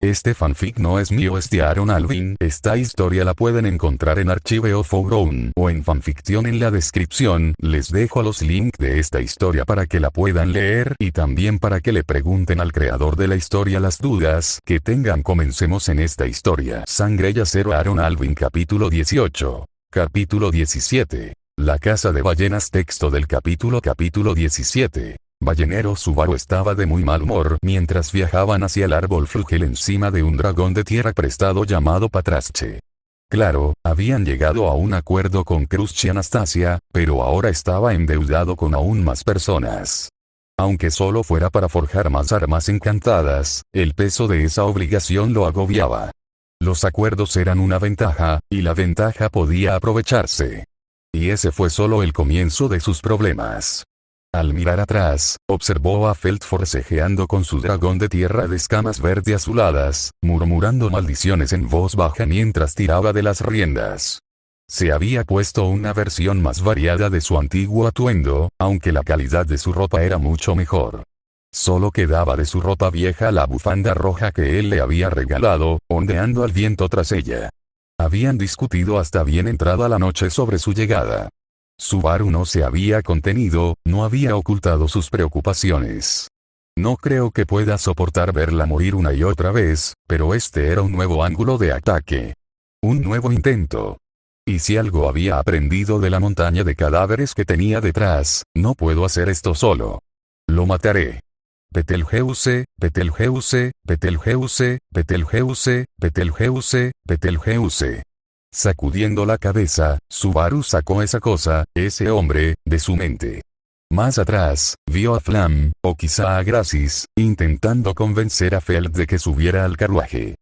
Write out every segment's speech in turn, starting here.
Este fanfic no es mío, es de Aaron Alvin. Esta historia la pueden encontrar en Archive of Our o en fanfiction. En la descripción les dejo los links de esta historia para que la puedan leer y también para que le pregunten al creador de la historia las dudas que tengan. Comencemos en esta historia. Sangre y acero. Aaron Alvin. Capítulo 18. Capítulo 17. La casa de ballenas. Texto del capítulo 17. Ballenero Subaru estaba de muy mal humor mientras viajaban hacia el árbol Flugel encima de un dragón de tierra prestado llamado Patrasche. Claro, habían llegado a un acuerdo con Cruz y Anastasia, pero ahora estaba endeudado con aún más personas. Aunque solo fuera para forjar más armas encantadas, el peso de esa obligación lo agobiaba. Los acuerdos eran una ventaja, y la ventaja podía aprovecharse. Y ese fue solo el comienzo de sus problemas. Al mirar atrás, observó a Felt forcejeando con su dragón de tierra de escamas verde azuladas, murmurando maldiciones en voz baja mientras tiraba de las riendas. Se había puesto una versión más variada de su antiguo atuendo, aunque la calidad de su ropa era mucho mejor. Solo quedaba de su ropa vieja la bufanda roja que él le había regalado, ondeando al viento tras ella. Habían discutido hasta bien entrada la noche sobre su llegada. Subaru no se había contenido, no había ocultado sus preocupaciones. No creo que pueda soportar verla morir una y otra vez, pero este era un nuevo ángulo de ataque. Un nuevo intento. Y si algo había aprendido de la montaña de cadáveres que tenía detrás, no puedo hacer esto solo. Lo mataré. Betelgeuse, Betelgeuse, Betelgeuse, Betelgeuse, Betelgeuse, Betelgeuse. Sacudiendo la cabeza, Subaru sacó esa cosa, ese hombre, de su mente. Más atrás, vio a Flam, o quizá a Gracis, intentando convencer a Felt de que subiera al carruaje.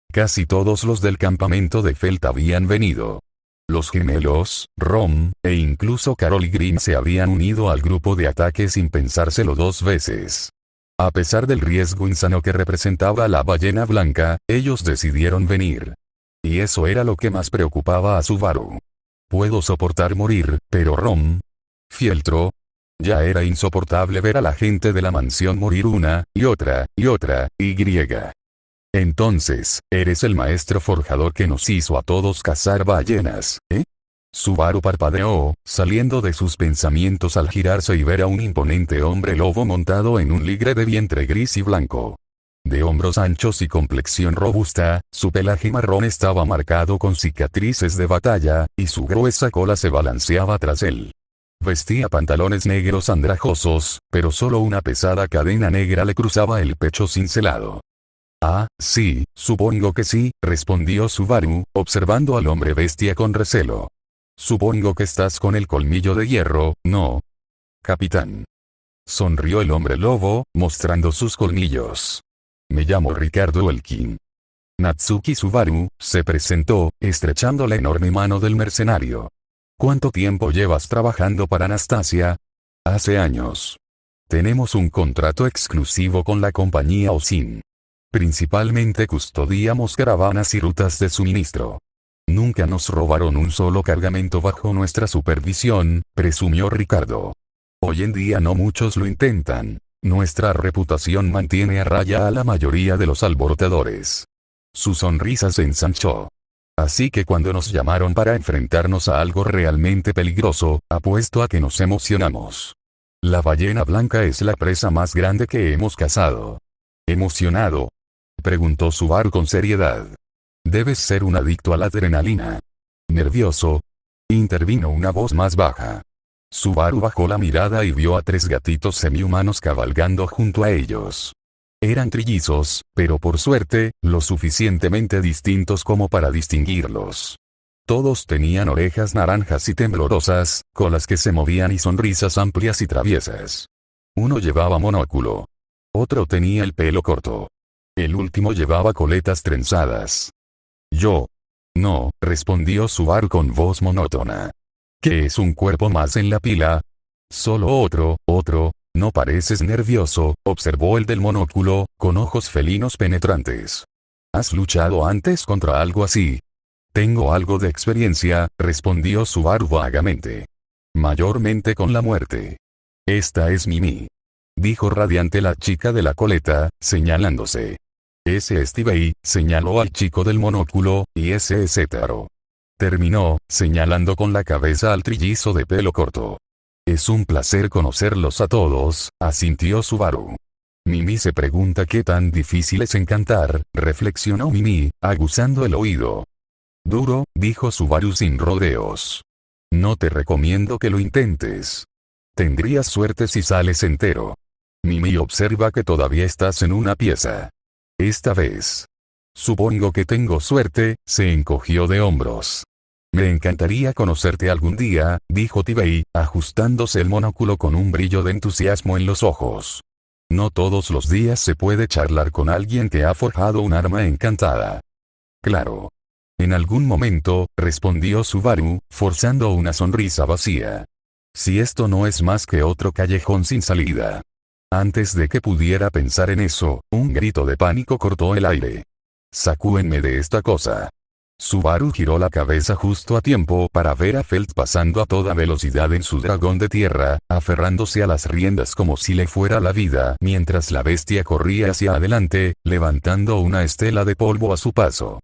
Casi todos los del campamento de Felt habían venido. Los gemelos, Rom, e incluso Carol y Grimm se habían unido al grupo de ataque sin pensárselo dos veces. A pesar del riesgo insano que representaba la ballena blanca, ellos decidieron venir. Y eso era lo que más preocupaba a Subaru. Puedo soportar morir, pero Rom. Fieltro. Ya era insoportable ver a la gente de la mansión morir una, y otra, y griega. Entonces, eres el maestro forjador que nos hizo a todos cazar ballenas, ¿eh? Subaru parpadeó, saliendo de sus pensamientos al girarse y ver a un imponente hombre lobo montado en un ligre de vientre gris y blanco. De hombros anchos y complexión robusta, su pelaje marrón estaba marcado con cicatrices de batalla, y su gruesa cola se balanceaba tras él. Vestía pantalones negros andrajosos, pero solo una pesada cadena negra le cruzaba el pecho cincelado. Ah, sí, supongo que sí, respondió Subaru, observando al hombre bestia con recelo. Supongo que estás con el colmillo de hierro, ¿no? Capitán. Sonrió el hombre lobo, mostrando sus colmillos. Me llamo Ricardo Elkin. Natsuki Subaru se presentó, estrechando la enorme mano del mercenario. ¿Cuánto tiempo llevas trabajando para Anastasia? Hace años. Tenemos un contrato exclusivo con la compañía Osin. Principalmente custodiamos caravanas y rutas de suministro. Nunca nos robaron un solo cargamento bajo nuestra supervisión, presumió Ricardo. Hoy en día no muchos lo intentan. Nuestra reputación mantiene a raya a la mayoría de los alborotadores. Su sonrisa se ensanchó. Así que cuando nos llamaron para enfrentarnos a algo realmente peligroso, apuesto a que nos emocionamos. La ballena blanca es la presa más grande que hemos cazado. ¿Emocionado? Preguntó Subaru con seriedad. Debes ser un adicto a la adrenalina. ¿Nervioso? Intervino una voz más baja. Subaru bajó la mirada y vio a tres gatitos semihumanos cabalgando junto a ellos. Eran trillizos, pero por suerte, lo suficientemente distintos como para distinguirlos. Todos tenían orejas naranjas y temblorosas, colas que se movían y sonrisas amplias y traviesas. Uno llevaba monóculo. Otro tenía el pelo corto. El último llevaba coletas trenzadas. Yo. No, respondió Subaru con voz monótona. ¿Qué es un cuerpo más en la pila? Solo otro, no pareces nervioso, observó el del monóculo, con ojos felinos penetrantes. ¿Has luchado antes contra algo así? Tengo algo de experiencia, respondió Subaru vagamente. Mayormente con la muerte. Esta es Mimi. Dijo radiante la chica de la coleta, señalándose. Ese es Tibei, señaló al chico del monóculo, y ese es Hétaro. Terminó, señalando con la cabeza al trillizo de pelo corto. Es un placer conocerlos a todos, asintió Subaru. Mimi se pregunta qué tan difícil es encantar, reflexionó Mimi, aguzando el oído. Duro, dijo Subaru sin rodeos. No te recomiendo que lo intentes. Tendrías suerte si sales entero. Mimi observa que todavía estás en una pieza. Esta vez. Supongo que tengo suerte, se encogió de hombros. Me encantaría conocerte algún día, dijo Tibei, ajustándose el monóculo con un brillo de entusiasmo en los ojos. No todos los días se puede charlar con alguien que ha forjado un arma encantada. Claro. En algún momento, respondió Subaru, forzando una sonrisa vacía. Si esto no es más que otro callejón sin salida. Antes de que pudiera pensar en eso, un grito de pánico cortó el aire. Sacúenme de esta cosa. Subaru giró la cabeza justo a tiempo para ver a Felt pasando a toda velocidad en su dragón de tierra, aferrándose a las riendas como si le fuera la vida, mientras la bestia corría hacia adelante, levantando una estela de polvo a su paso.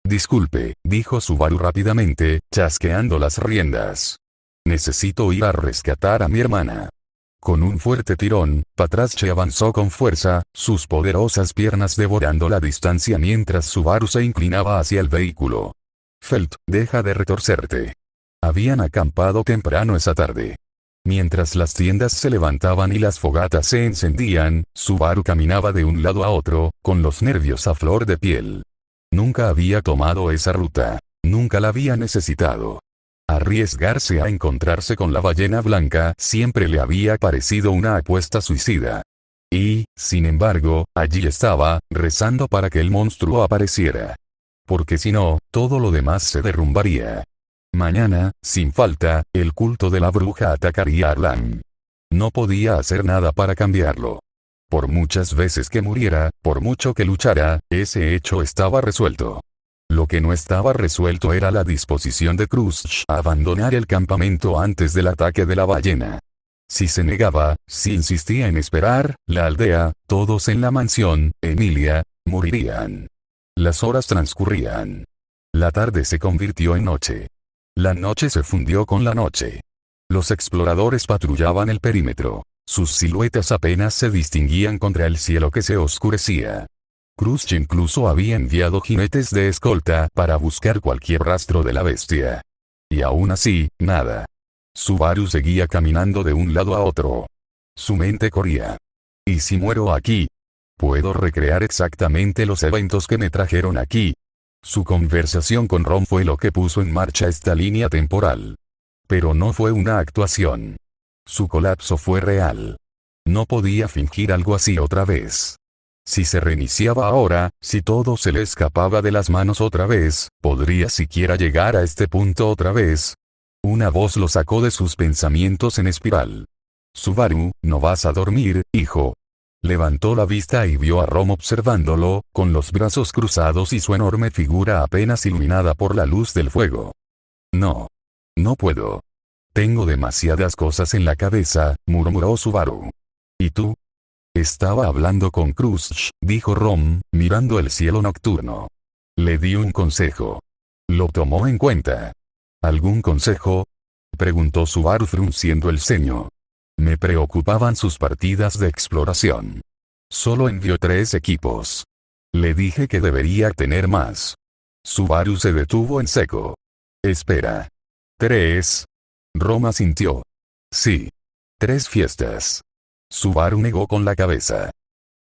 Disculpe, dijo Subaru rápidamente, chasqueando las riendas. Necesito ir a rescatar a mi hermana. Con un fuerte tirón, Patrache avanzó con fuerza, sus poderosas piernas devorando la distancia mientras Subaru se inclinaba hacia el vehículo. Felt, deja de retorcerte. Habían acampado temprano esa tarde. Mientras las tiendas se levantaban y las fogatas se encendían, Subaru caminaba de un lado a otro, con los nervios a flor de piel. Nunca había tomado esa ruta. Nunca la había necesitado. Arriesgarse a encontrarse con la ballena blanca siempre le había parecido una apuesta suicida. Y, sin embargo, allí estaba, rezando para que el monstruo apareciera. Porque si no, todo lo demás se derrumbaría. Mañana, sin falta, el culto de la bruja atacaría a Arlan. No podía hacer nada para cambiarlo. Por muchas veces que muriera, por mucho que luchara, ese hecho estaba resuelto. Lo que no estaba resuelto era la disposición de Crush a abandonar el campamento antes del ataque de la ballena. Si se negaba, si insistía en esperar, la aldea, todos en la mansión, Emilia, morirían. Las horas transcurrían. La tarde se convirtió en noche. La noche se fundió con la noche. Los exploradores patrullaban el perímetro. Sus siluetas apenas se distinguían contra el cielo que se oscurecía. Crush incluso había enviado jinetes de escolta para buscar cualquier rastro de la bestia. Y aún así, nada. Subaru seguía caminando de un lado a otro. Su mente corría. ¿Y si muero aquí? ¿Puedo recrear exactamente los eventos que me trajeron aquí? Su conversación con Ron fue lo que puso en marcha esta línea temporal. Pero no fue una actuación. Su colapso fue real. No podía fingir algo así otra vez. Si se reiniciaba ahora, si todo se le escapaba de las manos otra vez, ¿podría siquiera llegar a este punto otra vez? Una voz lo sacó de sus pensamientos en espiral. Subaru, no vas a dormir, hijo. Levantó la vista y vio a Rom observándolo, con los brazos cruzados y su enorme figura apenas iluminada por la luz del fuego. No. No puedo. Tengo demasiadas cosas en la cabeza, murmuró Subaru. ¿Y tú? Estaba hablando con Crush, dijo Rom, mirando el cielo nocturno. Le di un consejo. Lo tomó en cuenta. ¿Algún consejo? Preguntó Subaru frunciendo el ceño. Me preocupaban sus partidas de exploración. Solo envió 3 equipos. Le dije que debería tener más. Subaru se detuvo en seco. Espera. 3. Rom asintió. Sí. 3 fiestas. Subaru negó con la cabeza.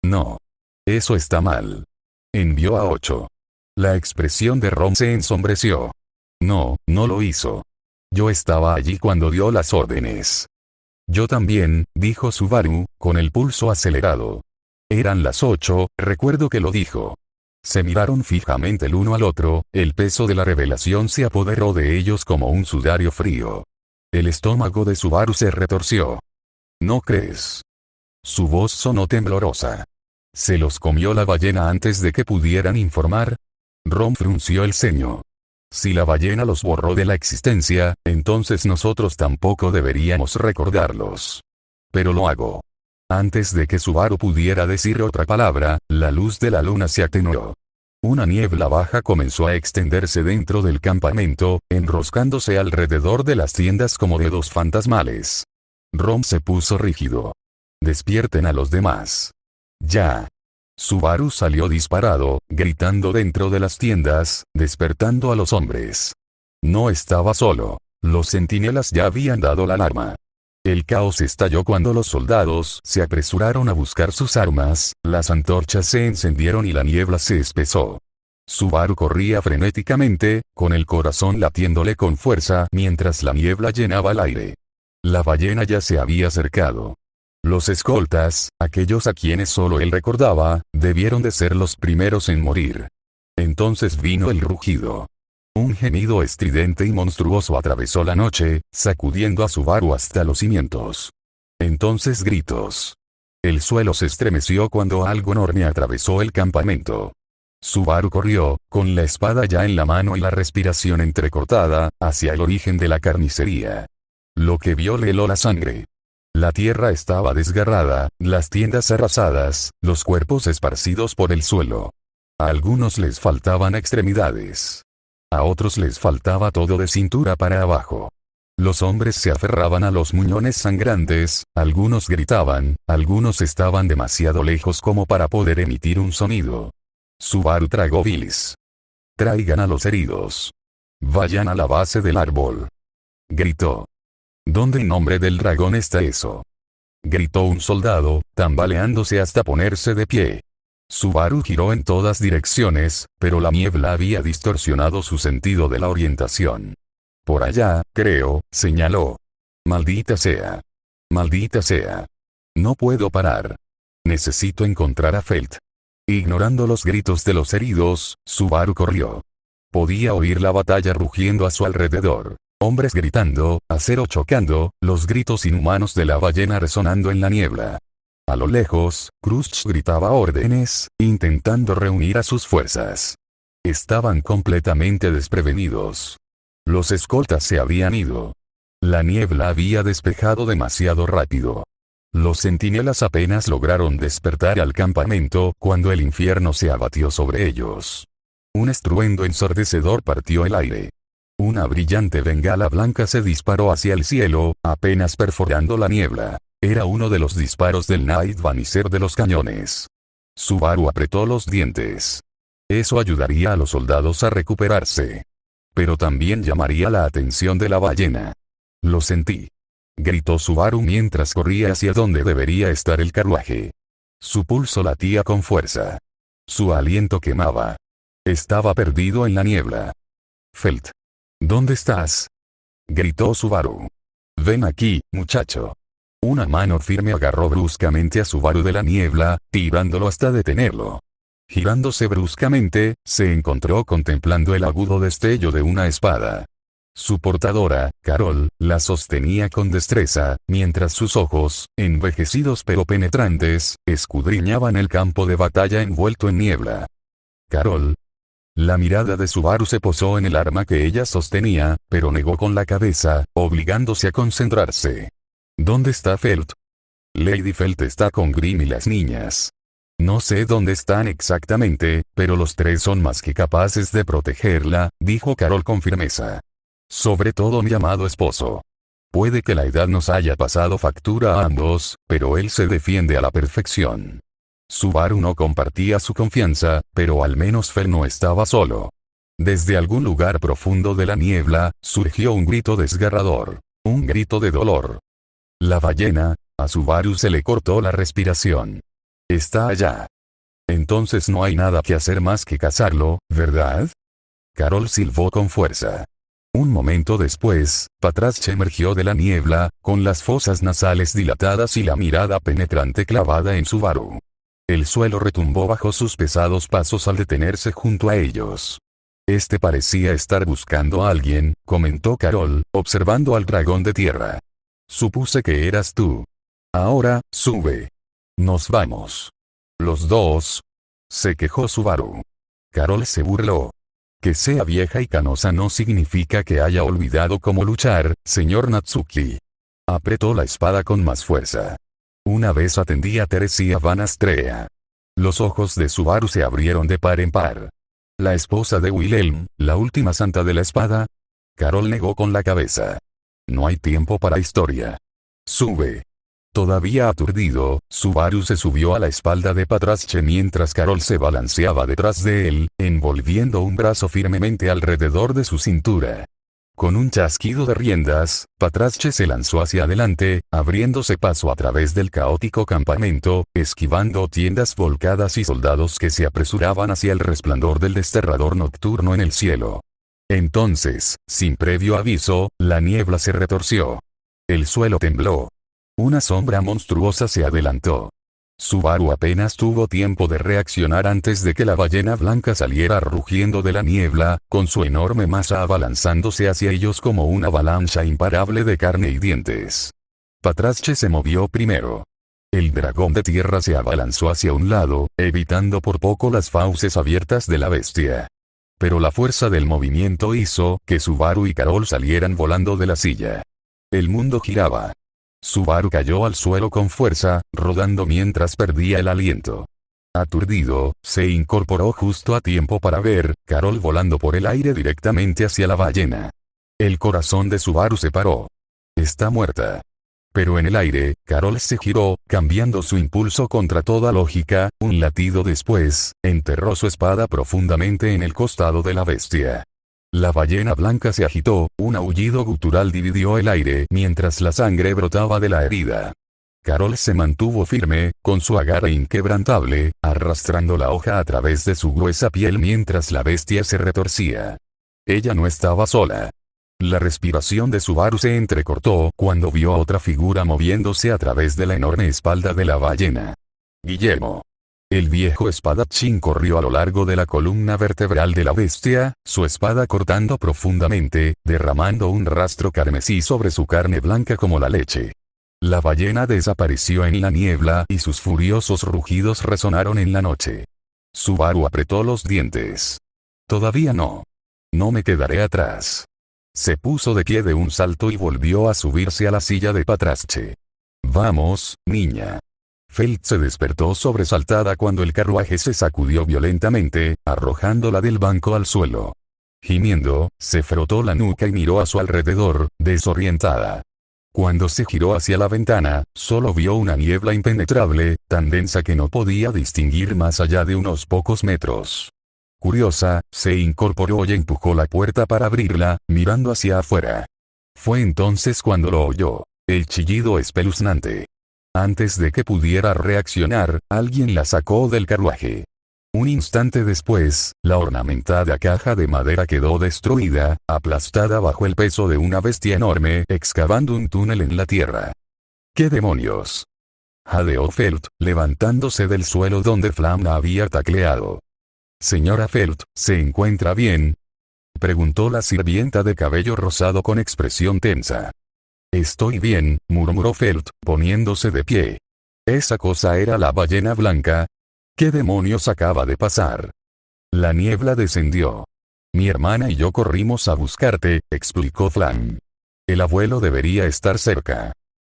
No. Eso está mal. Envió a 8. La expresión de Rom se ensombreció. No, no lo hizo. Yo estaba allí cuando dio las órdenes. Yo también, dijo Subaru, con el pulso acelerado. Eran las 8, recuerdo que lo dijo. Se miraron fijamente el uno al otro, el peso de la revelación se apoderó de ellos como un sudario frío. El estómago de Subaru se retorció. ¿No crees? Su voz sonó temblorosa. ¿Se los comió la ballena antes de que pudieran informar? Rom frunció el ceño. Si la ballena los borró de la existencia, entonces nosotros tampoco deberíamos recordarlos. Pero lo hago. Antes de que Subaru pudiera decir otra palabra, la luz de la luna se atenuó. Una niebla baja comenzó a extenderse dentro del campamento, enroscándose alrededor de las tiendas como dedos fantasmales. Rom se puso rígido. Despierten a los demás. Ya. Subaru salió disparado, gritando dentro de las tiendas, despertando a los hombres. No estaba solo. Los centinelas ya habían dado la alarma. El caos estalló cuando los soldados se apresuraron a buscar sus armas, las antorchas se encendieron y la niebla se espesó. Subaru corría frenéticamente, con el corazón latiéndole con fuerza mientras la niebla llenaba el aire. La ballena ya se había acercado. Los escoltas, aquellos a quienes solo él recordaba, debieron de ser los primeros en morir. Entonces vino el rugido. Un gemido estridente y monstruoso atravesó la noche, sacudiendo a Subaru hasta los cimientos. Entonces gritos. El suelo se estremeció cuando algo enorme atravesó el campamento. Subaru corrió, con la espada ya en la mano y la respiración entrecortada, hacia el origen de la carnicería. Lo que vio le heló la sangre. La tierra estaba desgarrada, las tiendas arrasadas, los cuerpos esparcidos por el suelo. A algunos les faltaban extremidades. A otros les faltaba todo de cintura para abajo. Los hombres se aferraban a los muñones sangrantes, algunos gritaban, algunos estaban demasiado lejos como para poder emitir un sonido. Subaru tragó bilis. Traigan a los heridos. Vayan a la base del árbol. Gritó. ¿Dónde en nombre del dragón está eso? Gritó un soldado, tambaleándose hasta ponerse de pie. Subaru giró en todas direcciones, pero la niebla había distorsionado su sentido de la orientación. Por allá, creo, señaló. Maldita sea. Maldita sea. No puedo parar. Necesito encontrar a Felt. Ignorando los gritos de los heridos, Subaru corrió. Podía oír la batalla rugiendo a su alrededor. Hombres gritando, acero chocando, los gritos inhumanos de la ballena resonando en la niebla. A lo lejos, Crutch gritaba órdenes, intentando reunir a sus fuerzas. Estaban completamente desprevenidos. Los escoltas se habían ido. La niebla había despejado demasiado rápido. Los centinelas apenas lograron despertar al campamento cuando el infierno se abatió sobre ellos. Un estruendo ensordecedor partió el aire. Una brillante bengala blanca se disparó hacia el cielo, apenas perforando la niebla. Era uno de los disparos del Night Vanisher de los cañones. Subaru apretó los dientes. Eso ayudaría a los soldados a recuperarse. Pero también llamaría la atención de la ballena. Lo sentí. Gritó Subaru mientras corría hacia donde debería estar el carruaje. Su pulso latía con fuerza. Su aliento quemaba. Estaba perdido en la niebla. Felt. ¿Dónde estás? Gritó Subaru. Ven aquí, muchacho. Una mano firme agarró bruscamente a Subaru de la niebla, tirándolo hasta detenerlo. Girándose bruscamente, se encontró contemplando el agudo destello de una espada. Su portadora, Carol, la sostenía con destreza, mientras sus ojos, envejecidos pero penetrantes, escudriñaban el campo de batalla envuelto en niebla. Carol. La mirada de Subaru se posó en el arma que ella sostenía, pero negó con la cabeza, obligándose a concentrarse. ¿Dónde está Felt? Lady Felt está con Grimm y las niñas. No sé dónde están exactamente, pero los tres son más que capaces de protegerla, dijo Carol con firmeza. Sobre todo mi amado esposo. Puede que la edad nos haya pasado factura a ambos, pero él se defiende a la perfección. Subaru no compartía su confianza, pero al menos Felt no estaba solo. Desde algún lugar profundo de la niebla, surgió un grito desgarrador. Un grito de dolor. La ballena, a Subaru se le cortó la respiración. Está allá. Entonces no hay nada que hacer más que cazarlo, ¿verdad? Carol silbó con fuerza. Un momento después, Patrasch emergió de la niebla, con las fosas nasales dilatadas y la mirada penetrante clavada en Subaru. El suelo retumbó bajo sus pesados pasos al detenerse junto a ellos. Este parecía estar buscando a alguien, comentó Carol, observando al dragón de tierra. Supuse que eras tú. Ahora, sube. Nos vamos. Los dos. Se quejó Subaru. Carol se burló. Que sea vieja y canosa no significa que haya olvidado cómo luchar, señor Natsuki. Apretó la espada con más fuerza. Una vez atendía a Teresia Van Astrea. Los ojos de Subaru se abrieron de par en par. ¿La esposa de Wilhelm, la última santa de la espada? Carol negó con la cabeza. No hay tiempo para historia. Sube. Todavía aturdido, Subaru se subió a la espalda de Patraschche mientras Carol se balanceaba detrás de él, envolviendo un brazo firmemente alrededor de su cintura. Con un chasquido de riendas, Patraschche se lanzó hacia adelante, abriéndose paso a través del caótico campamento, esquivando tiendas volcadas y soldados que se apresuraban hacia el resplandor del desterrador nocturno en el cielo. Entonces, sin previo aviso, la niebla se retorció. El suelo tembló. Una sombra monstruosa se adelantó. Subaru apenas tuvo tiempo de reaccionar antes de que la ballena blanca saliera rugiendo de la niebla, con su enorme masa abalanzándose hacia ellos como una avalancha imparable de carne y dientes. Patraschche se movió primero. El dragón de tierra se abalanzó hacia un lado, evitando por poco las fauces abiertas de la bestia. Pero la fuerza del movimiento hizo que Subaru y Carol salieran volando de la silla. El mundo giraba. Subaru cayó al suelo con fuerza, rodando mientras perdía el aliento. Aturdido, se incorporó justo a tiempo para ver Carol volando por el aire directamente hacia la ballena. El corazón de Subaru se paró. Está muerta. Pero en el aire, Carol se giró, cambiando su impulso contra toda lógica. Un latido después, enterró su espada profundamente en el costado de la bestia. La ballena blanca se agitó, un aullido gutural dividió el aire mientras la sangre brotaba de la herida. Carol se mantuvo firme, con su agarre inquebrantable, arrastrando la hoja a través de su gruesa piel mientras la bestia se retorcía. Ella no estaba sola. La respiración de Subaru se entrecortó cuando vio a otra figura moviéndose a través de la enorme espalda de la ballena. Guillermo. El viejo espadachín corrió a lo largo de la columna vertebral de la bestia, su espada cortando profundamente, derramando un rastro carmesí sobre su carne blanca como la leche. La ballena desapareció en la niebla y sus furiosos rugidos resonaron en la noche. Subaru apretó los dientes. Todavía no. No me quedaré atrás. Se puso de pie de un salto y volvió a subirse a la silla de Patraschche. Vamos, niña. Felt se despertó sobresaltada cuando el carruaje se sacudió violentamente, arrojándola del banco al suelo. Gimiendo, se frotó la nuca y miró a su alrededor, desorientada. Cuando se giró hacia la ventana, solo vio una niebla impenetrable, tan densa que no podía distinguir más allá de unos pocos metros. Curiosa, se incorporó y empujó la puerta para abrirla, mirando hacia afuera. Fue entonces cuando lo oyó. El chillido espeluznante. Antes de que pudiera reaccionar, alguien la sacó del carruaje. Un instante después, la ornamentada caja de madera quedó destruida, aplastada bajo el peso de una bestia enorme, excavando un túnel en la tierra. ¿Qué demonios? Jadeó Felt, levantándose del suelo donde Flam la había tacleado. Señora Felt, ¿se encuentra bien? Preguntó la sirvienta de cabello rosado con expresión tensa. Estoy bien, murmuró Felt, poniéndose de pie. ¿Esa cosa era la ballena blanca? ¿Qué demonios acaba de pasar? La niebla descendió. Mi hermana y yo corrimos a buscarte, explicó Flam. El abuelo debería estar cerca.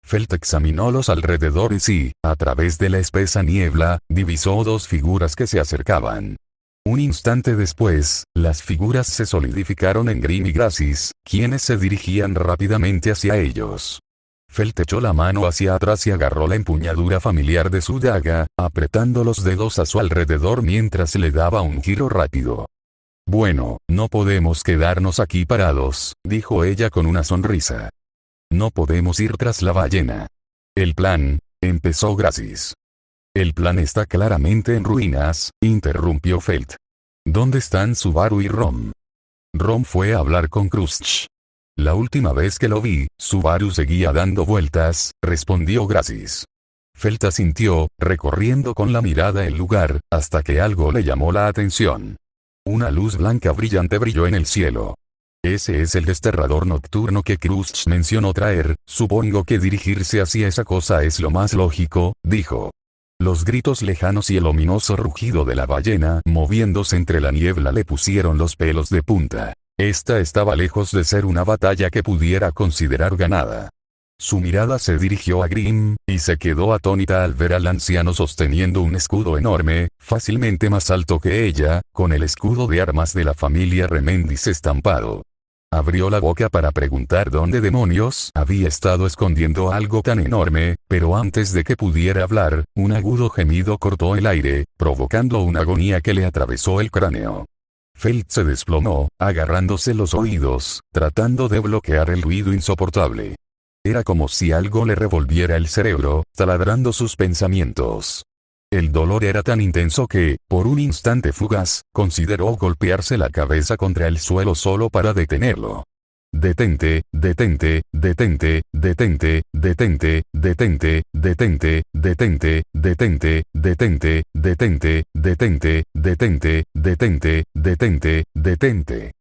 Felt examinó los alrededores y, a través de la espesa niebla, divisó dos figuras que se acercaban. Un instante después, las figuras se solidificaron en Grim y Gracis, quienes se dirigían rápidamente hacia ellos. Felt echó la mano hacia atrás y agarró la empuñadura familiar de su daga, apretando los dedos a su alrededor mientras le daba un giro rápido. Bueno, no podemos quedarnos aquí parados, dijo ella con una sonrisa. No podemos ir tras la ballena. El plan, empezó Gracis. El plan está claramente en ruinas, interrumpió Felt. ¿Dónde están Subaru y Rom? Rom fue a hablar con Krusch. La última vez que lo vi, Subaru seguía dando vueltas, respondió Gracis. Felt asintió, recorriendo con la mirada el lugar, hasta que algo le llamó la atención. Una luz blanca brillante brilló en el cielo. Ese es el desterrador nocturno que Krusch mencionó traer, supongo que dirigirse hacia esa cosa es lo más lógico, dijo. Los gritos lejanos y el ominoso rugido de la ballena moviéndose entre la niebla le pusieron los pelos de punta. Esta estaba lejos de ser una batalla que pudiera considerar ganada. Su mirada se dirigió a Grimm, y se quedó atónita al ver al anciano sosteniendo un escudo enorme, fácilmente más alto que ella, con el escudo de armas de la familia Remendis estampado. Abrió la boca para preguntar dónde demonios había estado escondiendo algo tan enorme, pero antes de que pudiera hablar, un agudo gemido cortó el aire, provocando una agonía que le atravesó el cráneo. Felt se desplomó, agarrándose los oídos, tratando de bloquear el ruido insoportable. Era como si algo le revolviera el cerebro, taladrando sus pensamientos. El dolor era tan intenso que, por un instante fugaz, consideró golpearse la cabeza contra el suelo solo para detenerlo. Detente, detente, detente, detente, detente, detente, detente, detente, detente, detente, detente, detente, detente, detente, detente, detente.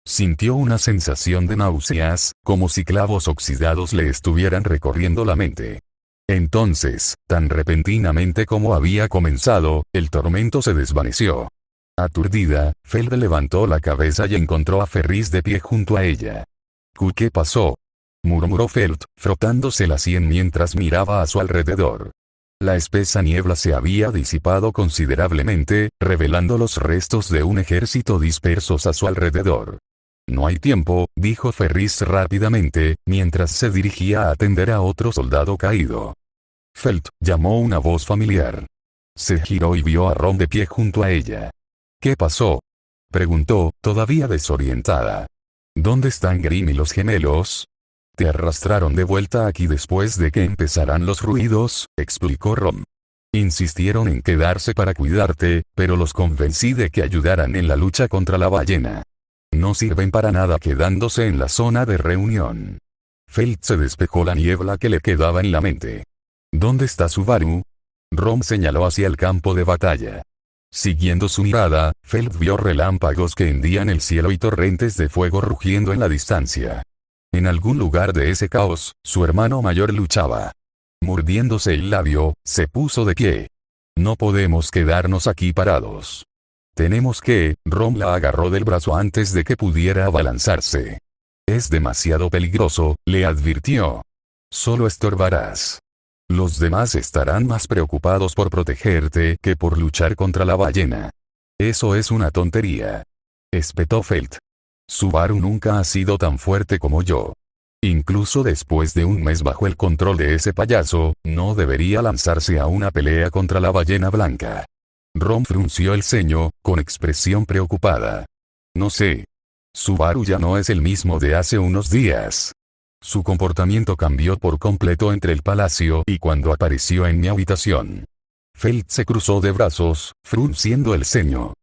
Sintió una sensación de náuseas, como si clavos oxidados le estuvieran recorriendo la mente. Entonces, tan repentinamente como había comenzado, el tormento se desvaneció. Aturdida, Feld levantó la cabeza y encontró a Ferris de pie junto a ella. ¿Qué pasó?, murmuró Feld, frotándose la sien mientras miraba a su alrededor. La espesa niebla se había disipado considerablemente, revelando los restos de un ejército dispersos a su alrededor. No hay tiempo, dijo Ferris rápidamente, mientras se dirigía a atender a otro soldado caído. Feld, llamó una voz familiar. Se giró y vio a Ron de pie junto a ella. ¿Qué pasó?, preguntó, todavía desorientada. ¿Dónde están Grimm y los gemelos? Te arrastraron de vuelta aquí después de que empezaran los ruidos, explicó Ron. Insistieron en quedarse para cuidarte, pero los convencí de que ayudaran en la lucha contra la ballena. No sirven para nada quedándose en la zona de reunión. Feld se despejó la niebla que le quedaba en la mente. ¿Dónde está Subaru? Ron señaló hacia el campo de batalla. Siguiendo su mirada, Feld vio relámpagos que hendían el cielo y torrentes de fuego rugiendo en la distancia. En algún lugar de ese caos, su hermano mayor luchaba. Mordiéndose el labio, se puso de pie. No podemos quedarnos aquí parados. Tenemos que, Ron la agarró del brazo antes de que pudiera abalanzarse. Es demasiado peligroso, le advirtió. Solo estorbarás. Los demás estarán más preocupados por protegerte que por luchar contra la ballena. Eso es una tontería, espetó Feld. Subaru nunca ha sido tan fuerte como yo. Incluso después de un mes bajo el control de ese payaso, no debería lanzarse a una pelea contra la ballena blanca. Ron frunció el ceño, con expresión preocupada. No sé. Subaru ya no es el mismo de hace unos días. Su comportamiento cambió por completo entre el palacio y cuando apareció en mi habitación. Feld se cruzó de brazos, frunciendo el ceño.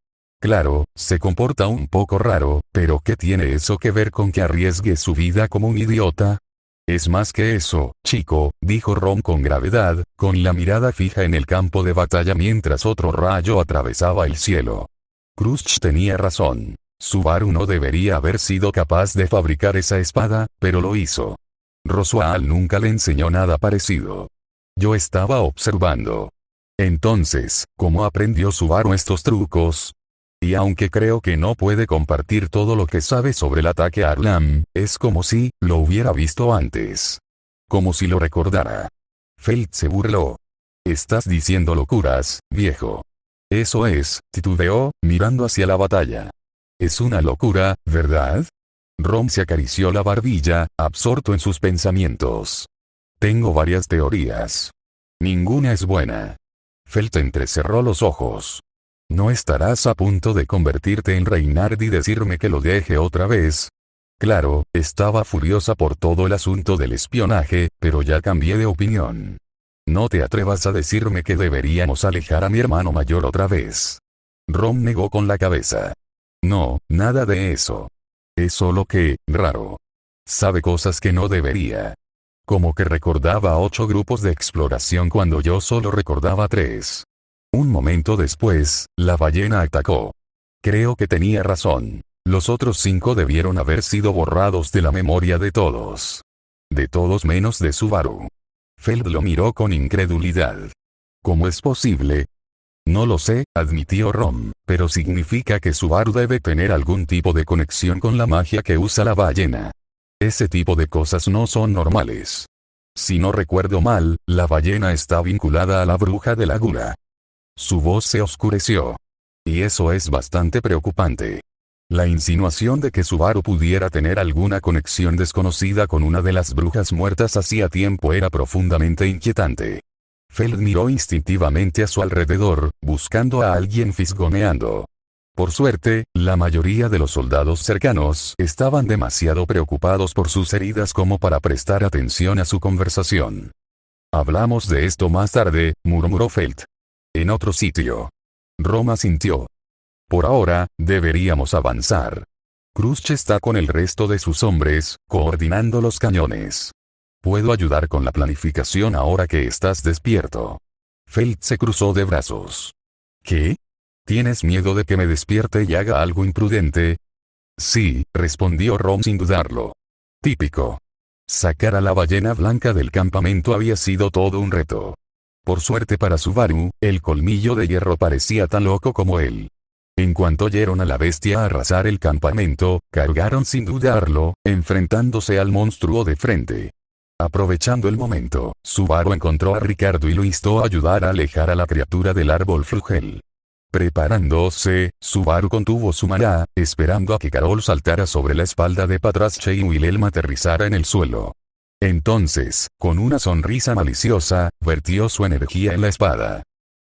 Claro, se comporta un poco raro, pero ¿qué tiene eso que ver con que arriesgue su vida como un idiota? Es más que eso, chico, dijo Ron con gravedad, con la mirada fija en el campo de batalla mientras otro rayo atravesaba el cielo. Crush tenía razón. Subaru no debería haber sido capaz de fabricar esa espada, pero lo hizo. Roswaal nunca le enseñó nada parecido. Yo estaba observando. Entonces, ¿cómo aprendió Subaru estos trucos? Y aunque creo que no puede compartir todo lo que sabe sobre el ataque a Arlam, es como si lo hubiera visto antes. Como si lo recordara. Feld se burló. Estás diciendo locuras, viejo. Eso es, titubeó, mirando hacia la batalla. Es una locura, ¿verdad? Ron se acarició la barbilla, absorto en sus pensamientos. Tengo varias teorías. Ninguna es buena. Feld entrecerró los ojos. ¿No estarás a punto de convertirte en Reynard y decirme que lo deje otra vez? Claro, estaba furiosa por todo el asunto del espionaje, pero ya cambié de opinión. No te atrevas a decirme que deberíamos alejar a mi hermano mayor otra vez. Ron negó con la cabeza. No, nada de eso. Es solo que, raro. Sabe cosas que no debería. Como que recordaba 8 grupos de exploración cuando yo solo recordaba 3. Un momento después, la ballena atacó. Creo que tenía razón. Los otros 5 debieron haber sido borrados de la memoria de todos. De todos menos de Subaru. Feld lo miró con incredulidad. ¿Cómo es posible? No lo sé, admitió Ron, pero significa que Subaru debe tener algún tipo de conexión con la magia que usa la ballena. Ese tipo de cosas no son normales. Si no recuerdo mal, la ballena está vinculada a la bruja de la gula. Su voz se oscureció. Y eso es bastante preocupante. La insinuación de que Subaru pudiera tener alguna conexión desconocida con una de las brujas muertas hacía tiempo era profundamente inquietante. Feld miró instintivamente a su alrededor, buscando a alguien fisgoneando. Por suerte, la mayoría de los soldados cercanos estaban demasiado preocupados por sus heridas como para prestar atención a su conversación. Hablamos de esto más tarde, murmuró Feld. En otro sitio. Rom asintió. Por ahora, deberíamos avanzar. Khrushchev está con el resto de sus hombres, coordinando los cañones. Puedo ayudar con la planificación ahora que estás despierto. Feld se cruzó de brazos. ¿Qué? ¿Tienes miedo de que me despierte y haga algo imprudente? Sí, respondió Rom sin dudarlo. Típico. Sacar a la ballena blanca del campamento había sido todo un reto. Por suerte para Subaru, el colmillo de hierro parecía tan loco como él. En cuanto oyeron a la bestia arrasar el campamento, cargaron sin dudarlo, enfrentándose al monstruo de frente. Aprovechando el momento, Subaru encontró a Ricardo y lo instó a ayudar a alejar a la criatura del árbol frugel. Preparándose, Subaru contuvo su maná, esperando a que Carol saltara sobre la espalda de Patrasche y Wilhelm aterrizara en el suelo. Entonces, con una sonrisa maliciosa, vertió su energía en la espada.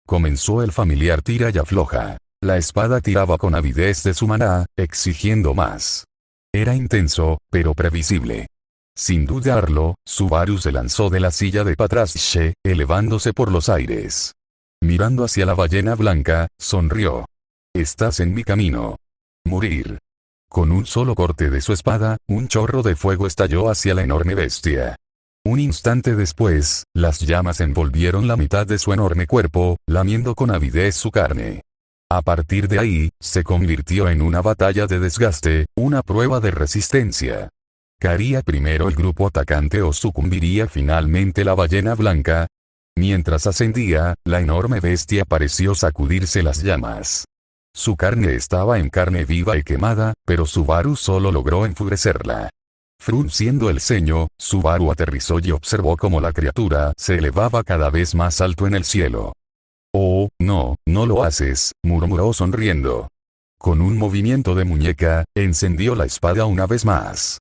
Comenzó el familiar tira y afloja. La espada tiraba con avidez de su maná, exigiendo más. Era intenso, pero previsible. Sin dudarlo, Subaru se lanzó de la silla de Patrasche, elevándose por los aires. Mirando hacia la ballena blanca, sonrió. Estás en mi camino. Morir. Con un solo corte de su espada, un chorro de fuego estalló hacia la enorme bestia. Un instante después, las llamas envolvieron la mitad de su enorme cuerpo, lamiendo con avidez su carne. A partir de ahí, se convirtió en una batalla de desgaste, una prueba de resistencia. ¿Caería primero el grupo atacante o sucumbiría finalmente la ballena blanca? Mientras ascendía, la enorme bestia pareció sacudirse las llamas. Su carne estaba en carne viva y quemada, pero Subaru solo logró enfurecerla. Frunciendo el ceño, Subaru aterrizó y observó cómo la criatura se elevaba cada vez más alto en el cielo. «Oh, no, no lo haces», murmuró sonriendo. Con un movimiento de muñeca, encendió la espada una vez más.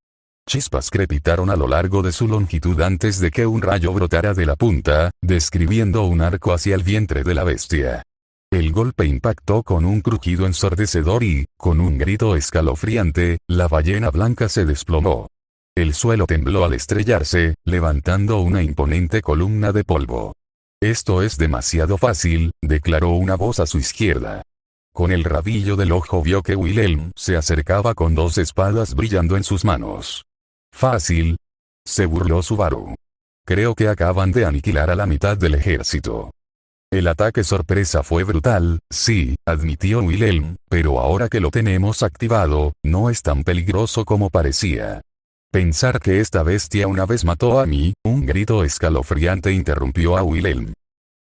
Chispas crepitaron a lo largo de su longitud antes de que un rayo brotara de la punta, describiendo un arco hacia el vientre de la bestia. El golpe impactó con un crujido ensordecedor y, con un grito escalofriante, la ballena blanca se desplomó. El suelo tembló al estrellarse, levantando una imponente columna de polvo. «Esto es demasiado fácil», declaró una voz a su izquierda. Con el rabillo del ojo vio que Wilhelm se acercaba con dos espadas brillando en sus manos. «¿Fácil?», se burló Subaru. «Creo que acaban de aniquilar a la mitad del ejército». El ataque sorpresa fue brutal, sí, admitió Wilhelm, pero ahora que lo tenemos activado, no es tan peligroso como parecía. Pensar que esta bestia una vez mató a mí, un grito escalofriante interrumpió a Wilhelm.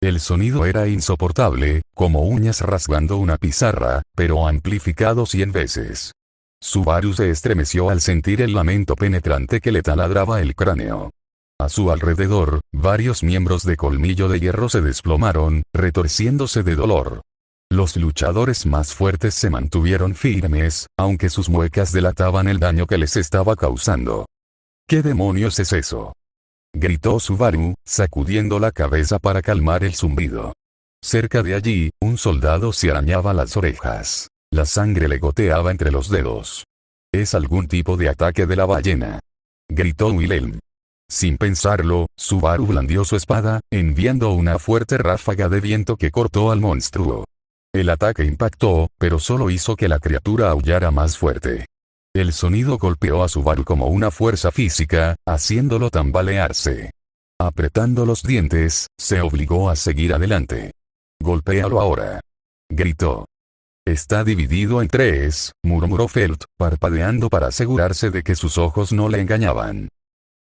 El sonido era insoportable, como uñas rasgando una pizarra, pero amplificado 100 veces. Subaru se estremeció al sentir el lamento penetrante que le taladraba el cráneo. A su alrededor, varios miembros de Colmillo de Hierro se desplomaron, retorciéndose de dolor. Los luchadores más fuertes se mantuvieron firmes, aunque sus muecas delataban el daño que les estaba causando. ¿Qué demonios es eso?, gritó Subaru, sacudiendo la cabeza para calmar el zumbido. Cerca de allí, un soldado se arañaba las orejas. La sangre le goteaba entre los dedos. «Es algún tipo de ataque de la ballena», gritó Wilhelm. Sin pensarlo, Subaru blandió su espada, enviando una fuerte ráfaga de viento que cortó al monstruo. El ataque impactó, pero solo hizo que la criatura aullara más fuerte. El sonido golpeó a Subaru como una fuerza física, haciéndolo tambalearse. Apretando los dientes, se obligó a seguir adelante. «Golpéalo ahora», gritó. «Está dividido en 3, murmuró Feld, parpadeando para asegurarse de que sus ojos no le engañaban.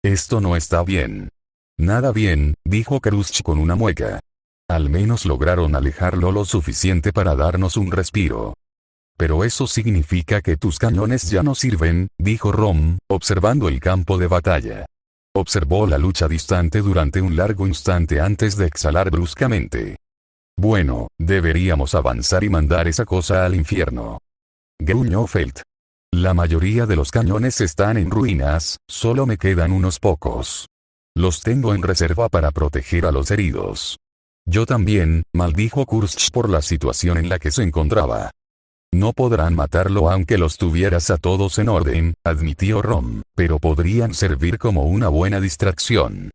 «Esto no está bien». «Nada bien», dijo Khrushchev con una mueca. «Al menos lograron alejarlo lo suficiente para darnos un respiro». «Pero eso significa que tus cañones ya no sirven», dijo Rom, observando el campo de batalla. observó la lucha distante durante un largo instante antes de exhalar bruscamente. Bueno, deberíamos avanzar y mandar esa cosa al infierno. Gruñó Felt. La mayoría de los cañones están en ruinas, solo me quedan unos pocos. Los tengo en reserva para proteger a los heridos. Yo también, maldijo Kursk por la situación en la que se encontraba. No podrán matarlo aunque los tuvieras a todos en orden, admitió Rom, pero podrían servir como una buena distracción.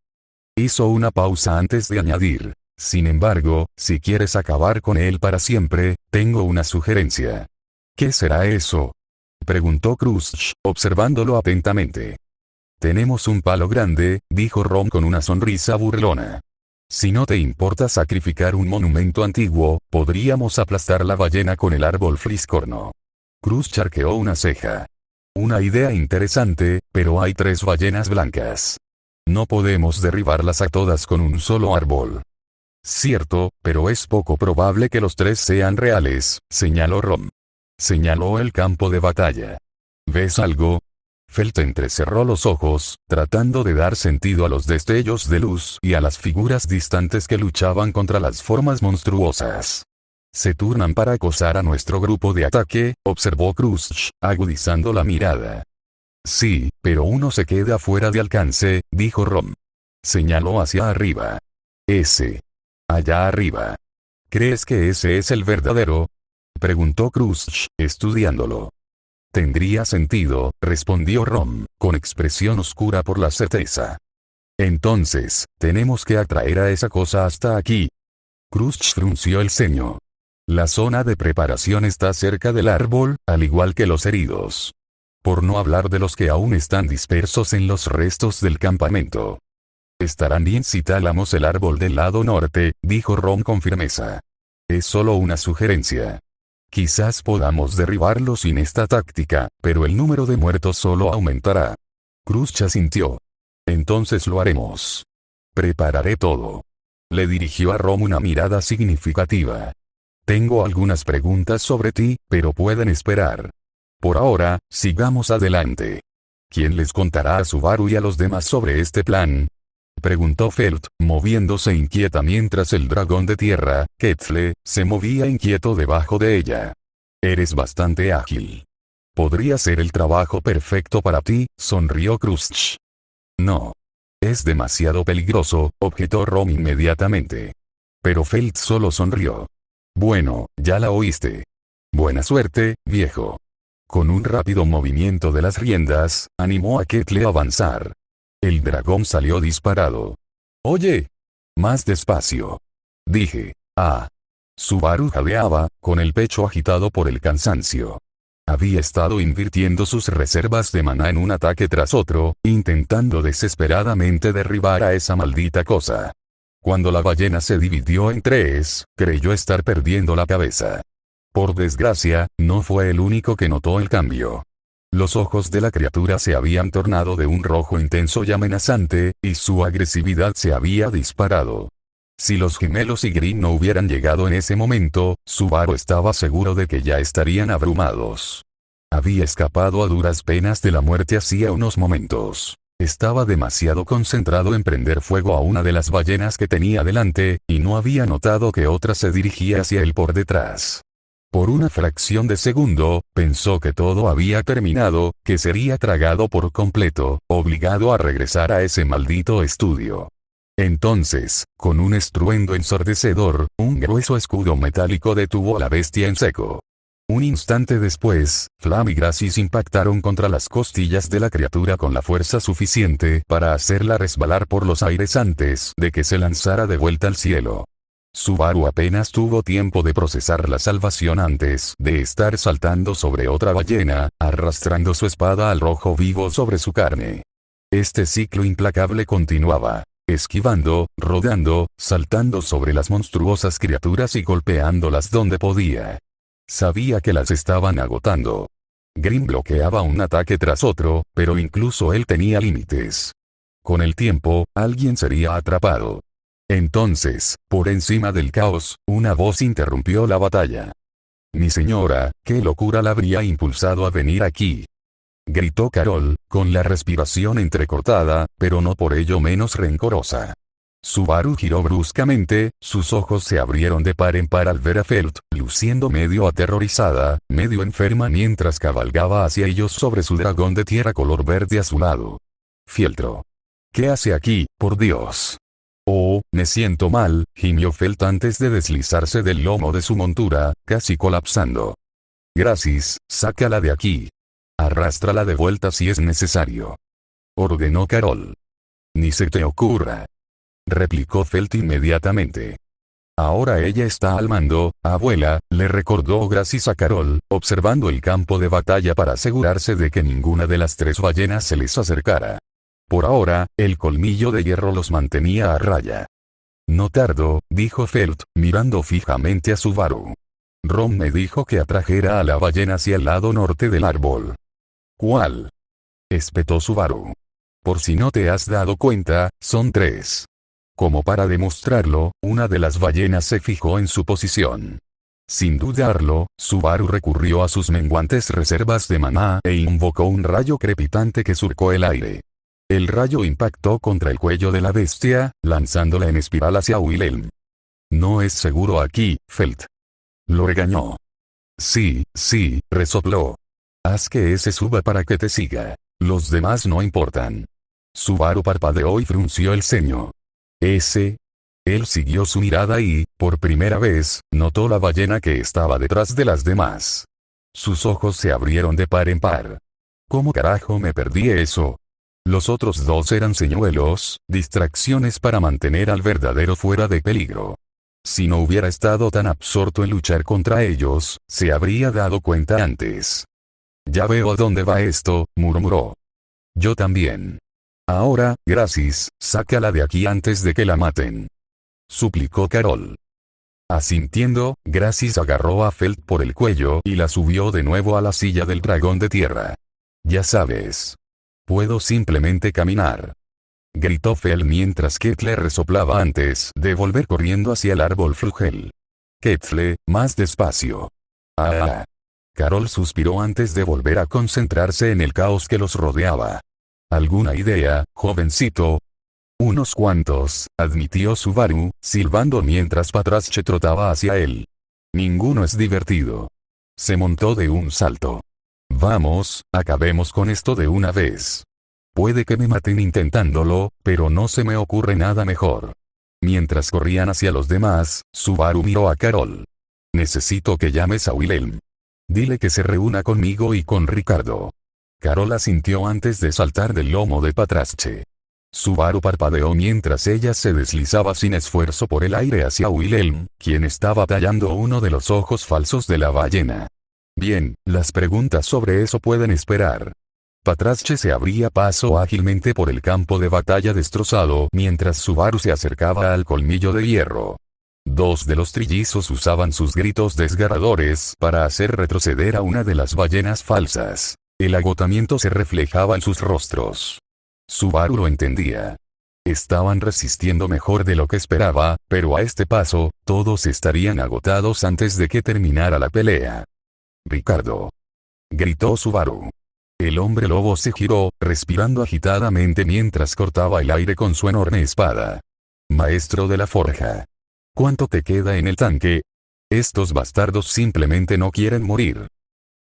Hizo una pausa antes de añadir. Sin embargo, si quieres acabar con él para siempre, tengo una sugerencia. ¿Qué será eso? Preguntó Kursk, observándolo atentamente. Tenemos un palo grande, dijo Rom con una sonrisa burlona. Si no te importa sacrificar un monumento antiguo, podríamos aplastar la ballena con el árbol fliscorno. Kursk arqueó una ceja. Una idea interesante, pero hay 3 ballenas blancas. No podemos derribarlas a todas con un solo árbol. Cierto, pero es poco probable que los 3 sean reales, señaló Rom. Señaló el campo de batalla. ¿Ves algo? Felt entrecerró los ojos, tratando de dar sentido a los destellos de luz y a las figuras distantes que luchaban contra las formas monstruosas. Se turnan para acosar a nuestro grupo de ataque, observó Kursk, agudizando la mirada. Sí, pero uno se queda fuera de alcance, dijo Rom. Señaló hacia arriba. Ese. Allá arriba. ¿Crees que ese es el verdadero? Preguntó Kursk, estudiándolo. Tendría sentido, respondió Rom, con expresión oscura por la certeza. Entonces, tenemos que atraer a esa cosa hasta aquí. Kursk frunció el ceño. La zona de preparación está cerca del árbol, al igual que los heridos. Por no hablar de los que aún están dispersos en los restos del campamento. Estarán bien si talamos el árbol del lado norte, dijo Rom con firmeza. Es solo una sugerencia. Quizás podamos derribarlo sin esta táctica, pero el número de muertos solo aumentará. Kursk asintió. Entonces lo haremos. Prepararé todo. Le dirigió a Rom una mirada significativa. Tengo algunas preguntas sobre ti, pero pueden esperar. Por ahora, sigamos adelante. ¿Quién les contará a Subaru y a los demás sobre este plan? Preguntó Felt, moviéndose inquieta mientras el dragón de tierra, Ketzle, se movía inquieto debajo de ella. Eres bastante ágil. Podría ser el trabajo perfecto para ti, sonrió Kursk. No. Es demasiado peligroso, objetó Rom inmediatamente. Pero Felt solo sonrió. Bueno, ya la oíste. Buena suerte, viejo. Con un rápido movimiento de las riendas, animó a Ketzle a avanzar. El dragón salió disparado. Oye. Más despacio. Dije. Ah. Subaru jadeaba, con el pecho agitado por el cansancio. Había estado invirtiendo sus reservas de maná en un ataque tras otro, intentando desesperadamente derribar a esa maldita cosa. Cuando la ballena se dividió en 3, creyó estar perdiendo la cabeza. Por desgracia, no fue el único que notó el cambio. Los ojos de la criatura se habían tornado de un rojo intenso y amenazante, y su agresividad se había disparado. Si los gemelos y Green no hubieran llegado en ese momento, Subaru estaba seguro de que ya estarían abrumados. Había escapado a duras penas de la muerte hacía unos momentos. Estaba demasiado concentrado en prender fuego a una de las ballenas que tenía delante, y no había notado que otra se dirigía hacia él por detrás. Por una fracción de segundo, pensó que todo había terminado, que sería tragado por completo, obligado a regresar a ese maldito estudio. Entonces, con un estruendo ensordecedor, un grueso escudo metálico detuvo a la bestia en seco. Un instante después, Flam y Gracis impactaron contra las costillas de la criatura con la fuerza suficiente para hacerla resbalar por los aires antes de que se lanzara de vuelta al cielo. Subaru apenas tuvo tiempo de procesar la salvación antes de estar saltando sobre otra ballena, arrastrando su espada al rojo vivo sobre su carne. Este ciclo implacable continuaba, esquivando, rodando, saltando sobre las monstruosas criaturas y golpeándolas donde podía. Sabía que las estaban agotando. Green bloqueaba un ataque tras otro, pero incluso él tenía límites. Con el tiempo, alguien sería atrapado. Entonces, por encima del caos, una voz interrumpió la batalla. Mi señora, ¿qué locura la habría impulsado a venir aquí? Gritó Carol, con la respiración entrecortada, pero no por ello menos rencorosa. Subaru giró bruscamente, sus ojos se abrieron de par en par al ver a Felt, luciendo medio aterrorizada, medio enferma mientras cabalgaba hacia ellos sobre su dragón de tierra color verde azulado. Fieltro. ¿Qué hace aquí, por Dios? Oh, me siento mal, gimió Felt antes de deslizarse del lomo de su montura, casi colapsando. Gracias, sácala de aquí. Arrástrala de vuelta si es necesario. Ordenó Carol. Ni se te ocurra. Replicó Felt inmediatamente. Ahora ella está al mando, abuela, le recordó Gracis a Carol, observando el campo de batalla para asegurarse de que ninguna de las 3 ballenas se les acercara. Por ahora, el colmillo de hierro los mantenía a raya. No tardo, dijo Felt, mirando fijamente a Subaru. Ron me dijo que atrajera a la ballena hacia el lado norte del árbol. ¿Cuál? Espetó Subaru. Por si no te has dado cuenta, son 3. Como para demostrarlo, una de las ballenas se fijó en su posición. Sin dudarlo, Subaru recurrió a sus menguantes reservas de maná e invocó un rayo crepitante que surcó el aire. El rayo impactó contra el cuello de la bestia, lanzándola en espiral hacia Wilhelm. No es seguro aquí, Felt. Lo regañó. Sí, resopló. Haz que ese suba para que te siga. Los demás no importan. Subaru parpadeó y frunció el ceño. Ese. Él siguió su mirada y, por primera vez, notó la ballena que estaba detrás de las demás. Sus ojos se abrieron de par en par. ¿Cómo carajo me perdí eso? Los otros 2 eran señuelos, distracciones para mantener al verdadero fuera de peligro. Si no hubiera estado tan absorto en luchar contra ellos, se habría dado cuenta antes. Ya veo a dónde va esto, murmuró. Yo también. Ahora, Gracis, sácala de aquí antes de que la maten. Suplicó Carol. Asintiendo, Gracis agarró a Felt por el cuello y la subió de nuevo a la silla del dragón de tierra. Ya sabes. Puedo simplemente caminar. Gritó Felt mientras Ketle resoplaba antes de volver corriendo hacia el árbol Flugel. Ketle, más despacio. Ah. Carol suspiró antes de volver a concentrarse en el caos que los rodeaba. ¿Alguna idea, jovencito? Unos cuantos, admitió Subaru, silbando mientras Patrache trotaba hacia él. Ninguno es divertido. Se montó de un salto. Vamos, acabemos con esto de una vez. Puede que me maten intentándolo, pero no se me ocurre nada mejor. Mientras corrían hacia los demás, Subaru miró a Carol. Necesito que llames a Wilhelm. Dile que se reúna conmigo y con Ricardo. Carol asintió antes de saltar del lomo de Patrache. Subaru parpadeó mientras ella se deslizaba sin esfuerzo por el aire hacia Wilhelm, quien estaba tallando uno de los ojos falsos de la ballena. Bien, las preguntas sobre eso pueden esperar. Patrache se abría paso ágilmente por el campo de batalla destrozado mientras Subaru se acercaba al colmillo de hierro. 2 de los trillizos usaban sus gritos desgarradores para hacer retroceder a una de las ballenas falsas. El agotamiento se reflejaba en sus rostros. Subaru lo entendía. Estaban resistiendo mejor de lo que esperaba, pero a este paso, todos estarían agotados antes de que terminara la pelea. Ricardo. Gritó Subaru. El hombre lobo se giró, respirando agitadamente mientras cortaba el aire con su enorme espada. Maestro de la forja. ¿Cuánto te queda en el tanque? Estos bastardos simplemente no quieren morir.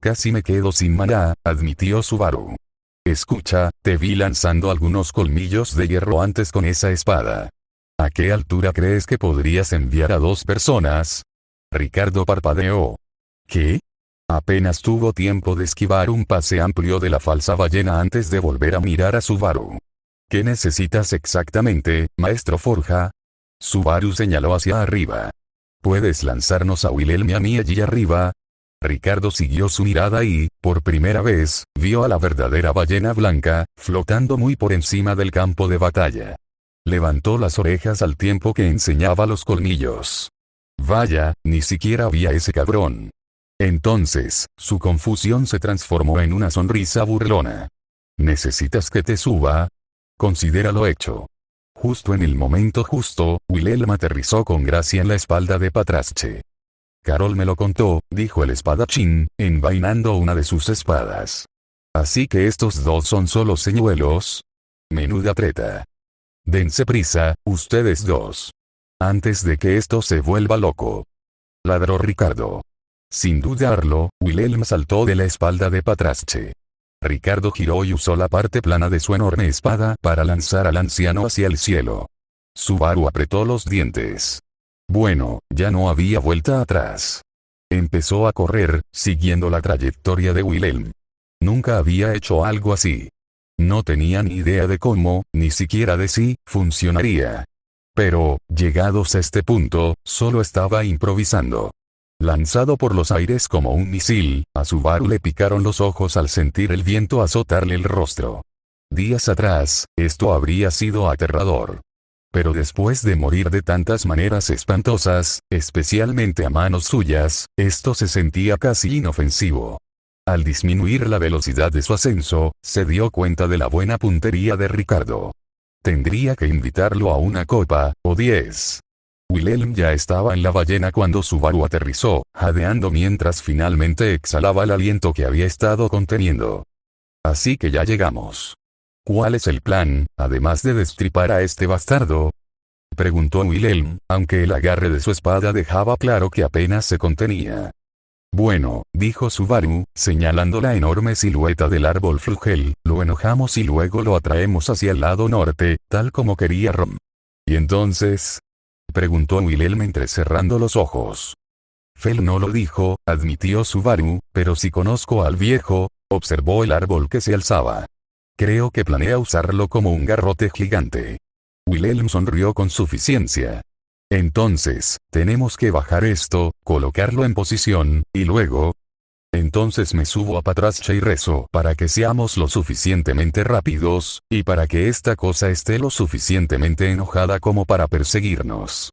Casi me quedo sin maná, admitió Subaru. Escucha, te vi lanzando algunos colmillos de hierro antes con esa espada. ¿A qué altura crees que podrías enviar a 2 personas? Ricardo parpadeó. ¿Qué? Apenas tuvo tiempo de esquivar un pase amplio de la falsa ballena antes de volver a mirar a Subaru. ¿Qué necesitas exactamente, maestro Forja? Subaru señaló hacia arriba. ¿Puedes lanzarnos a Wilhelm y a mí allí arriba? Ricardo siguió su mirada y, por primera vez, vio a la verdadera ballena blanca, flotando muy por encima del campo de batalla. Levantó las orejas al tiempo que enseñaba los colmillos. Vaya, ni siquiera vi a ese cabrón. Entonces, su confusión se transformó en una sonrisa burlona. ¿Necesitas que te suba? Considéralo hecho. Justo en el momento justo, Wilhelm aterrizó con gracia en la espalda de Patrache. Carol me lo contó, dijo el espadachín, envainando una de sus espadas. Así que estos dos son solo señuelos. Menuda treta. Dense prisa, ustedes dos. Antes de que esto se vuelva loco. Ladró Ricardo. Sin dudarlo, Wilhelm saltó de la espalda de Patraschche. Ricardo giró y usó la parte plana de su enorme espada para lanzar al anciano hacia el cielo. Subaru apretó los dientes. Bueno, ya no había vuelta atrás. Empezó a correr, siguiendo la trayectoria de Wilhelm. Nunca había hecho algo así. No tenía ni idea de cómo, ni siquiera de si, funcionaría. Pero, llegados a este punto, solo estaba improvisando. Lanzado por los aires como un misil, a Subaru le picaron los ojos al sentir el viento azotarle el rostro. Días atrás, esto habría sido aterrador. Pero después de morir de tantas maneras espantosas, especialmente a manos suyas, esto se sentía casi inofensivo. Al disminuir la velocidad de su ascenso, se dio cuenta de la buena puntería de Ricardo. Tendría que invitarlo a una copa, o 10. Wilhelm ya estaba en la ballena cuando Subaru aterrizó, jadeando mientras finalmente exhalaba el aliento que había estado conteniendo. Así que ya llegamos. ¿Cuál es el plan, además de destripar a este bastardo? Preguntó Wilhelm, aunque el agarre de su espada dejaba claro que apenas se contenía. Bueno, dijo Subaru, señalando la enorme silueta del árbol flugel, lo enojamos y luego lo atraemos hacia el lado norte, tal como quería Rom. ¿Y entonces? Preguntó Wilhelm entrecerrando los ojos. Fel no lo dijo, admitió Subaru, pero si conozco al viejo, observó el árbol que se alzaba. Creo que planea usarlo como un garrote gigante. Wilhelm sonrió con suficiencia. Entonces, tenemos que bajar esto, colocarlo en posición, y luego... Entonces me subo a Patraschche y rezo para que seamos lo suficientemente rápidos, y para que esta cosa esté lo suficientemente enojada como para perseguirnos.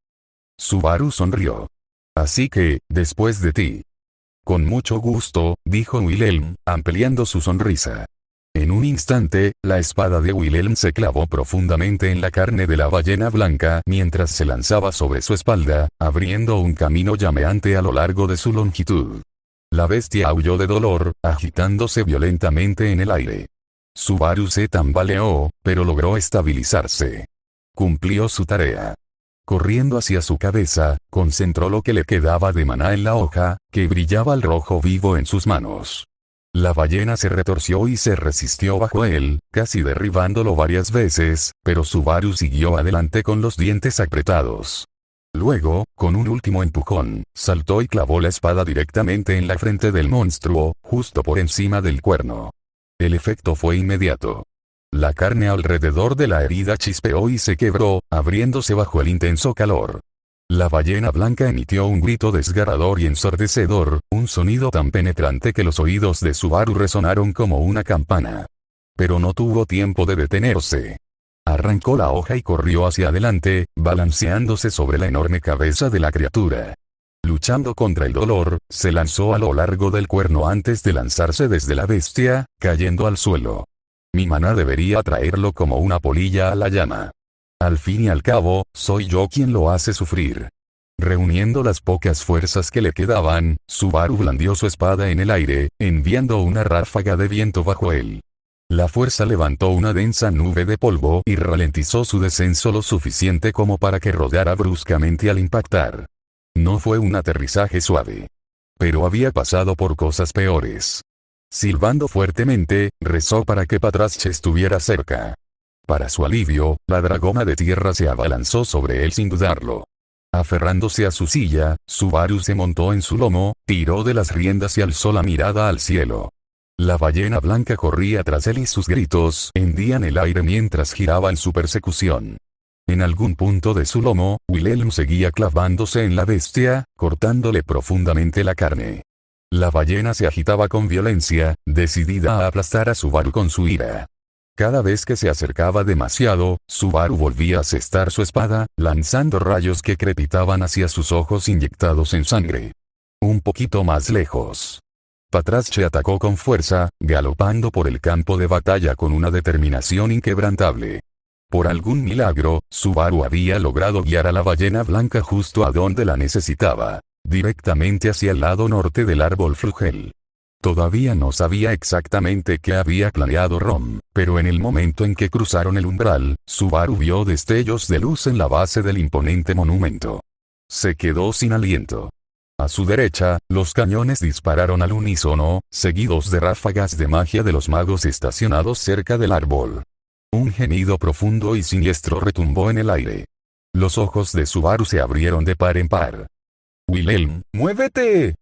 Subaru sonrió. Así que, después de ti. Con mucho gusto, dijo Wilhelm, ampliando su sonrisa. En un instante, la espada de Wilhelm se clavó profundamente en la carne de la ballena blanca mientras se lanzaba sobre su espalda, abriendo un camino llameante a lo largo de su longitud. La bestia aulló de dolor, agitándose violentamente en el aire. Subaru se tambaleó, pero logró estabilizarse. Cumplió su tarea. Corriendo hacia su cabeza, concentró lo que le quedaba de maná en la hoja, que brillaba al rojo vivo en sus manos. La ballena se retorció y se resistió bajo él, casi derribándolo varias veces, pero Subaru siguió adelante con los dientes apretados. Luego, con un último empujón, saltó y clavó la espada directamente en la frente del monstruo, justo por encima del cuerno. El efecto fue inmediato. La carne alrededor de la herida chispeó y se quebró, abriéndose bajo el intenso calor. La ballena blanca emitió un grito desgarrador y ensordecedor, un sonido tan penetrante que los oídos de Subaru resonaron como una campana. Pero no tuvo tiempo de detenerse. Arrancó la hoja y corrió hacia adelante, balanceándose sobre la enorme cabeza de la criatura. Luchando contra el dolor, se lanzó a lo largo del cuerno antes de lanzarse desde la bestia, cayendo al suelo. Mi maná debería atraerlo como una polilla a la llama. Al fin y al cabo, soy yo quien lo hace sufrir. Reuniendo las pocas fuerzas que le quedaban, Subaru blandió su espada en el aire, enviando una ráfaga de viento bajo él. La fuerza levantó una densa nube de polvo y ralentizó su descenso lo suficiente como para que rodara bruscamente al impactar. No fue un aterrizaje suave. Pero había pasado por cosas peores. Silbando fuertemente, rezó para que Patraschche estuviera cerca. Para su alivio, la dragona de tierra se abalanzó sobre él sin dudarlo. Aferrándose a su silla, Subaru se montó en su lomo, tiró de las riendas y alzó la mirada al cielo. La ballena blanca corría tras él y sus gritos hendían el aire mientras giraba en su persecución. En algún punto de su lomo, Wilhelm seguía clavándose en la bestia, cortándole profundamente la carne. La ballena se agitaba con violencia, decidida a aplastar a Subaru con su ira. Cada vez que se acercaba demasiado, Subaru volvía a asestar su espada, lanzando rayos que crepitaban hacia sus ojos inyectados en sangre. Un poquito más lejos. Patraschche atacó con fuerza, galopando por el campo de batalla con una determinación inquebrantable. Por algún milagro, Subaru había logrado guiar a la ballena blanca justo a donde la necesitaba, directamente hacia el lado norte del árbol flugel. Todavía no sabía exactamente qué había planeado Rom, pero en el momento en que cruzaron el umbral, Subaru vio destellos de luz en la base del imponente monumento. Se quedó sin aliento. A su derecha, los cañones dispararon al unísono, seguidos de ráfagas de magia de los magos estacionados cerca del árbol. Un gemido profundo y siniestro retumbó en el aire. Los ojos de Subaru se abrieron de par en par. «Wilhelm, ¡muévete!»,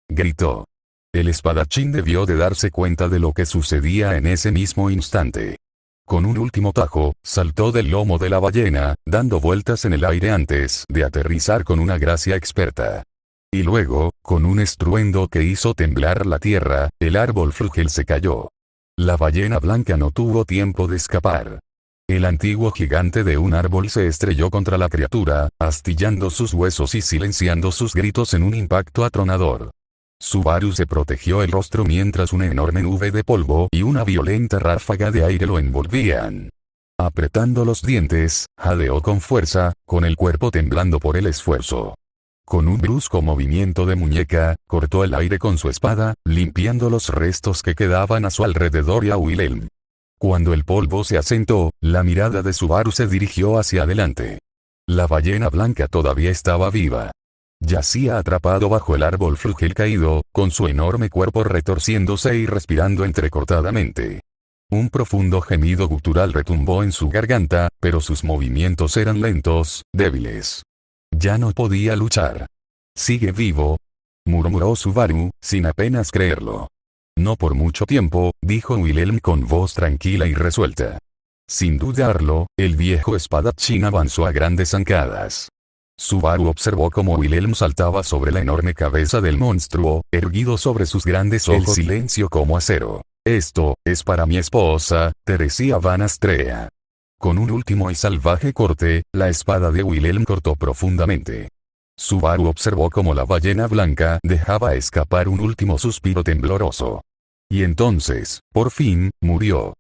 gritó. El espadachín debió de darse cuenta de lo que sucedía en ese mismo instante. Con un último tajo, saltó del lomo de la ballena, dando vueltas en el aire antes de aterrizar con una gracia experta. Y luego, con un estruendo que hizo temblar la tierra, el árbol frúgil se cayó. La ballena blanca no tuvo tiempo de escapar. El antiguo gigante de un árbol se estrelló contra la criatura, astillando sus huesos y silenciando sus gritos en un impacto atronador. Subaru se protegió el rostro mientras una enorme nube de polvo y una violenta ráfaga de aire lo envolvían. Apretando los dientes, jadeó con fuerza, con el cuerpo temblando por el esfuerzo. Con un brusco movimiento de muñeca, cortó el aire con su espada, limpiando los restos que quedaban a su alrededor y a Wilhelm. Cuando el polvo se asentó, la mirada de Subaru se dirigió hacia adelante. La ballena blanca todavía estaba viva. Yacía atrapado bajo el árbol frúgil caído, con su enorme cuerpo retorciéndose y respirando entrecortadamente. Un profundo gemido gutural retumbó en su garganta, pero sus movimientos eran lentos, débiles. Ya no podía luchar. «¿Sigue vivo?», murmuró Subaru, sin apenas creerlo. «No por mucho tiempo», dijo Wilhelm con voz tranquila y resuelta. Sin dudarlo, el viejo espadachín avanzó a grandes zancadas. Subaru observó cómo Wilhelm saltaba sobre la enorme cabeza del monstruo, erguido sobre sus grandes ojos. El silencio como acero. «Esto es para mi esposa, Teresia Van Astrea». Con un último y salvaje corte, la espada de Wilhelm cortó profundamente. Subaru observó cómo la ballena blanca dejaba escapar un último suspiro tembloroso. Y entonces, por fin, murió.